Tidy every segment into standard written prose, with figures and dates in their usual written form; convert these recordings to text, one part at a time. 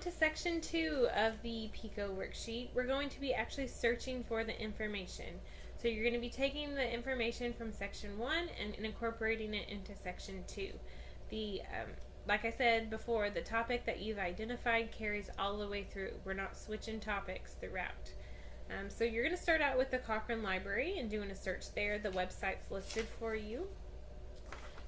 to section 2 of the PICO worksheet. We're going to be actually searching for the information. So you're going to be taking the information from section 1 and incorporating it into section 2. Like I said before, the topic that you've identified carries all the way through. We're not switching topics throughout. So you're going to start out with the Cochrane Library and doing a search there. The website's listed for you.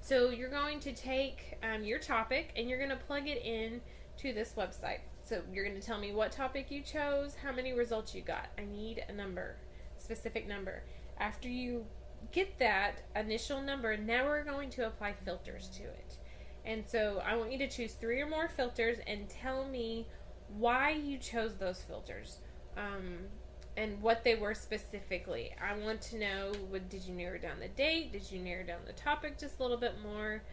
So you're going to take your topic and you're going to plug it in to this website. So you're going to tell me what topic you chose, how many results you got. I need a number, specific number. After you get that initial number, now we're going to apply filters to it. And so I want you to choose 3 or more filters and tell me why you chose those filters. And what they were specifically. I want to know, did you narrow down the date? Did you narrow down the topic just a little bit more?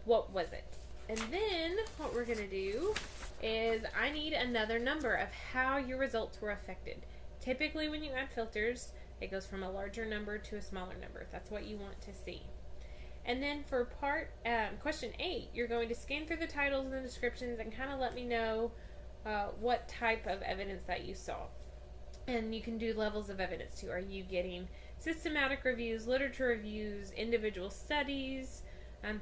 What was it? And then what we're going to do is I need another number of how your results were affected. Typically when you add filters, it goes from a larger number to a smaller number. That's what you want to see. And then for question 8, you're going to scan through the titles and the descriptions and kind of let me know what type of evidence that you saw. And you can do levels of evidence too. Are you getting systematic reviews, literature reviews, individual studies,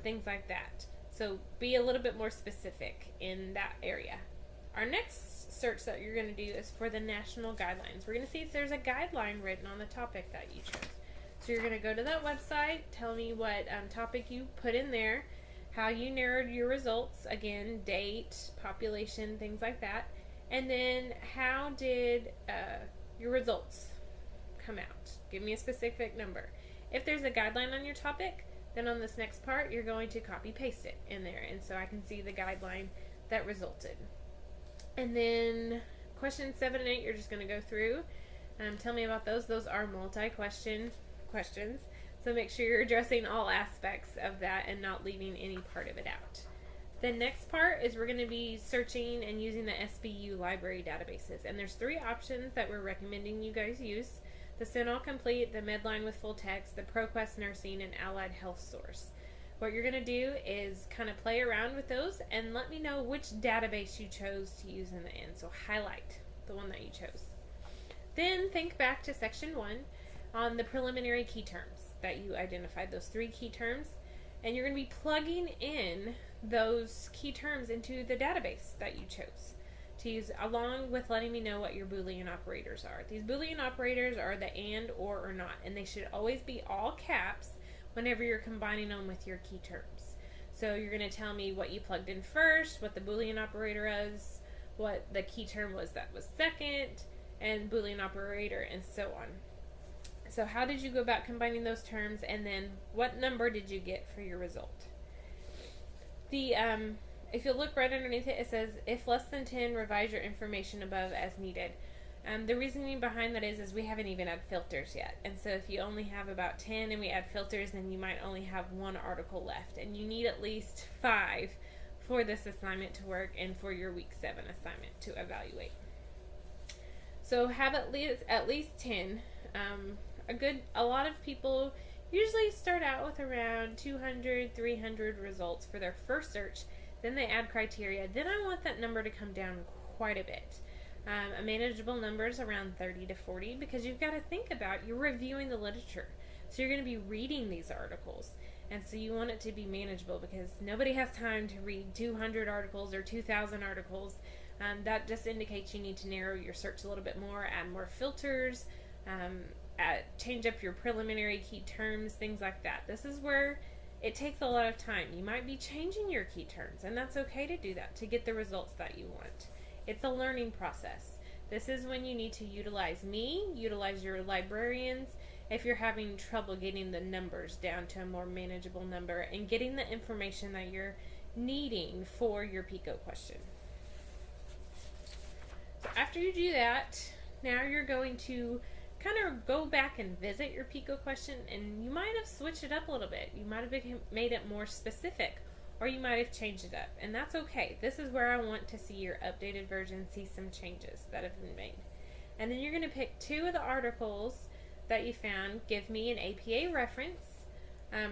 things like that. So be a little bit more specific in that area. Our next search that you're going to do is for the national guidelines. We're going to see if there's a guideline written on the topic that you chose. So you're going to go to that website, tell me what topic you put in there, how you narrowed your results, again, date, population, things like that. And then how did your results come out? Give me a specific number. If there's a guideline on your topic, then on this next part, you're going to copy paste it in there. And so I can see the guideline that resulted. And then questions 7 and 8, you're just going to go through. Tell me about those. Those are multi-question questions. So make sure you're addressing all aspects of that and not leaving any part of it out. The next part is we're going to be searching and using the SBU library databases. And there's 3 options that we're recommending you guys use. The CenAll Complete, the Medline with full text, the ProQuest Nursing, and Allied Health Source. What you're going to do is kind of play around with those and let me know which database you chose to use in the end. So highlight the one that you chose. Then think back to section 1 on the preliminary key terms that you identified, those 3 key terms. And you're going to be plugging in those key terms into the database that you chose to use, along with letting me know what your Boolean operators are. These Boolean operators are the and, or not, and they should always be all caps whenever you're combining them with your key terms. So you're going to tell me what you plugged in first, what the Boolean operator is, what the key term was that was second, and Boolean operator, and so on. So how did you go about combining those terms, and then what number did you get for your result? If you look right underneath it, it says, if less than 10, revise your information above as needed. The reasoning behind that is we haven't even had filters yet. And so if you only have about 10 and we add filters, then you might only have 1 article left. And you need at least 5 for this assignment to work and for your week 7 assignment to evaluate. So have at least 10. A lot of people usually start out with around 200, 300 results for their first search. Then they add criteria. Then I want that number to come down quite a bit. A manageable number is around 30 to 40 because you've got to think about you're reviewing the literature. So you're going to be reading these articles. And so you want it to be manageable because nobody has time to read 200 articles or 2,000 articles. That just indicates you need to narrow your search a little bit more, add more filters, change up your preliminary key terms, things like that. This is where it takes a lot of time. You might be changing your key terms, and that's okay to do that to get the results that you want. It's a learning process. This is when you need to utilize me, utilize your librarians, if you're having trouble getting the numbers down to a more manageable number and getting the information that you're needing for your PICO question. So after you do that, now you're going to kind of go back and visit your PICO question, and you might have switched it up a little bit. You might have made it more specific, or you might have changed it up, and that's okay. This is where I want to see your updated version, see some changes that have been made. And then you're going to pick 2 of the articles that you found. Give me an APA reference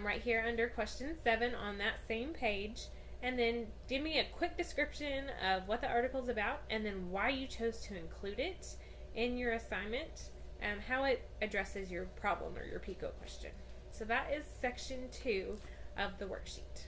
right here under question 7 on that same page, And then give me a quick description of what the article is about and then why you chose to include it in your assignment and how it addresses your problem or your PICO question. So that is section 2 of the worksheet.